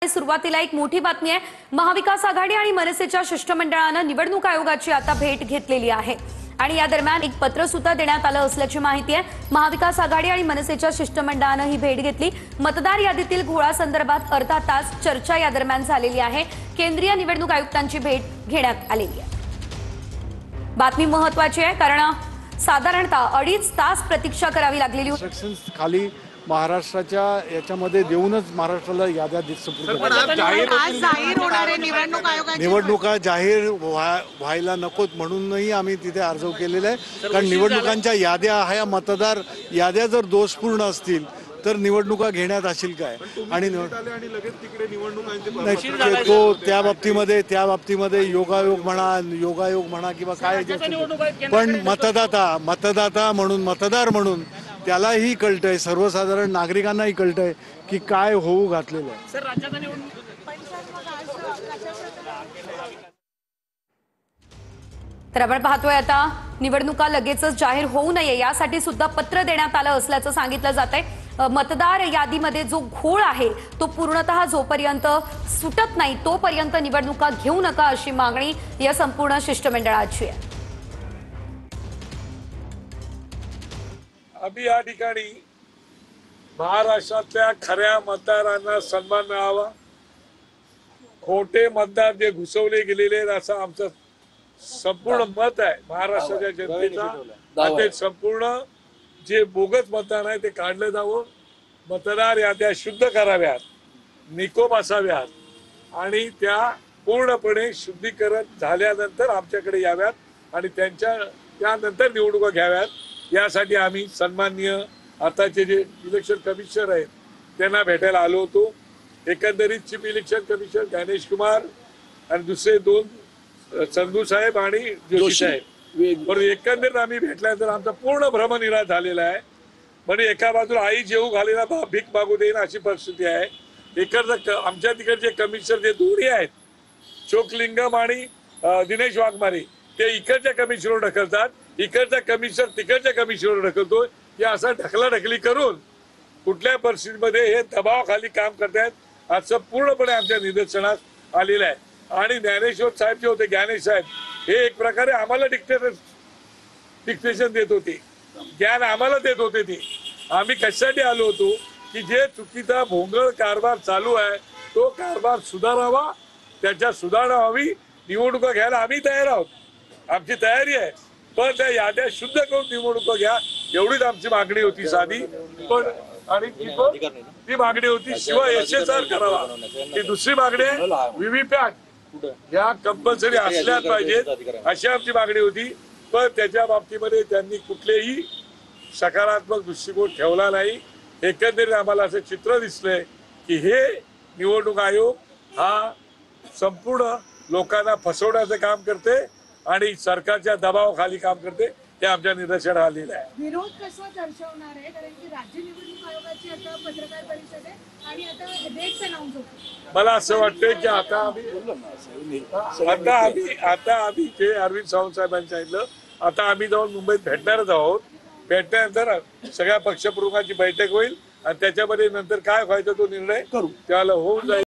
सुरुवातीला एक मोठी बातमी आहे। महाविकास आघाडी आणि मनसेच्या शिष्टमंडळानं निवडणूक आयोगाची आता भेट घेतलेली आहे आणि या दरम्यान एक पत्र सुद्धा देण्यात आलं असल्याची माहिती आहे। महाविकास आघाडी आणि मनसेच्या शिष्टमंडळानं ही भेट घेतली। मतदार यादीतील घोळासंदर्भात अर्धा तास चर्चा या दरम्यान झालेली आहे। केंद्रीय निवडणूक आयुक्तांची भेट घेण्यात आलेली आहे। बातमी महत्त्वाची आहे कारण साधारणतः 2.5 तास प्रतीक्षा करावी लागलेली होती। खाली महाराष्ट्राच्या याच्यामध्ये देऊनच महाराष्ट्राला याद्या निवडणुका जाहीर व्हायला नकोत म्हणूनही आम्ही तिथे अर्ज केलेला आहे। कारण निवडणुकांच्या याद्या ह्या मतदार याद्या जर दोषपूर्ण असतील तर निवडणुका घेण्यात असेल काय आणि तो त्या बाबतीमध्ये योगायोग म्हणा किंवा काय, पण मतदाता म्हणून मतदार म्हणून त्यालाही कळतंय, सर्वसाधारण नागरिकांनाही कळतंय की काय होऊ घातलेलं आहे। तर आपण पाहतोय आता निवडणुका लगेचच जाहीर होऊ नये यासाठी सुद्धा पत्र देण्यात आलं असल्याचं सांगितलं जातंय। मतदार यादीमध्ये जो घोळ आहे तो पूर्णतः जोपर्यंत सुटत नाही तोपर्यंत निवडणुका घेऊ नका अशी मागणी या संपूर्ण शिष्टमंडळाची आहे। आम्ही या ठिकाणी महाराष्ट्रातल्या खऱ्या मतदारांना सन्मान मिळावा, खोटे मतदार जे घुसवले गेलेले असं आमचं संपूर्ण मत आहे महाराष्ट्राच्या जनतेचा। ते संपूर्ण जे बोगस मतदान आहे ते काढलं जावं, मतदार याद्या शुद्ध कराव्यात, निकोप असाव्यात आणि त्या पूर्णपणे शुद्धीकरण झाल्यानंतर आमच्याकडे याव्यात आणि त्यानंतर निवडणुका घ्याव्यात। यासाठी आम्ही सन्माननीय आताचे जे इलेक्शन कमिशनर आहेत त्यांना भेटायला आलो होतो। एकंदरीत chief election commissioner Gyanesh Kumar आणि दुसरे 2 संधू साहेब आणि जोशी साहेब, पण एकंदरीत आम्ही भेटल्यानंतर आमचा पूर्ण भ्रमनिराश झालेला आहे। म्हणजे एका बाजूला आई जेऊ घालेला भीक मागू देईन अशी परिस्थिती आहे। इकडचं आमच्या तिकडचे कमिशनर जे दोन्ही आहेत चोकलिंगम आणि दिनेश वाघमारे ते इकडच्या कमिशनर ढकलतात, इकडचा कमिशनर तिकडच्या कमिशनर ढकलतोय। या असा ढकलाढकली करून कुठल्या परिस्थितीमध्ये हे दबावाखाली काम करतायत असं पूर्णपणे आमच्या निदर्शनास आलेलं आहे। आणि ज्ञानेश्वर साहेब जे होते, ज्ञानेश साहेब, हे एक प्रकारे आम्हाला डिक्टेशन देत होते, ज्ञान आम्हाला देत होते। ते आम्ही कशासाठी आलो होतो की जे चुकीचा भोंगळ कारभार चालू आहे तो कारभार सुधारावा, त्याच्या सुधारणा व्हावी, निवडणुका घ्यायला आम्ही तयार आहोत, आमची तयारी आहे, पण त्या याद्या शुद्ध करून निवडणुका घ्या एवढीच आमची मागणी होती साधी। पण आणि ती मागणी होती, शिवाय SSR करावा ही दुसरी मागणी आहे। व्हीव्हीपॅट या कंपल्सरी असल्याच पाहिजेत अशी आमची मागणी होती, पण त्याच्या बाबतीमध्ये त्यांनी कुठलेही सकारात्मक दृष्टिकोन ठेवला नाही। एकंदरीत आम्हाला असं चित्र दिसलंय की हे निवडणूक आयोग हा संपूर्ण लोकांना फसवण्याचं काम करते आणि सरकारच्या दबावाखाली काम करते, ते आमच्या निदर्शनास आलेलं आहे। विरोध कसा दर्शवणार आहे कारण की राज्य निवडणूक आयोगाची आता पत्रकार परिषद आहे आणि आता डेट्स अनाउन्स होतील। मला असं वाटतंय की आता आम्ही जे अरविंद सावंत साहेबांनी सांगितलं, आता आम्ही जाऊन मुंबईत भेटणारच आहोत। भेटल्यानंतर सगळ्या पक्षप्रमुखांची बैठक होईल आणि त्याच्यामध्ये नंतर काय व्हायचा तो निर्णय त्याला होऊन जाईल।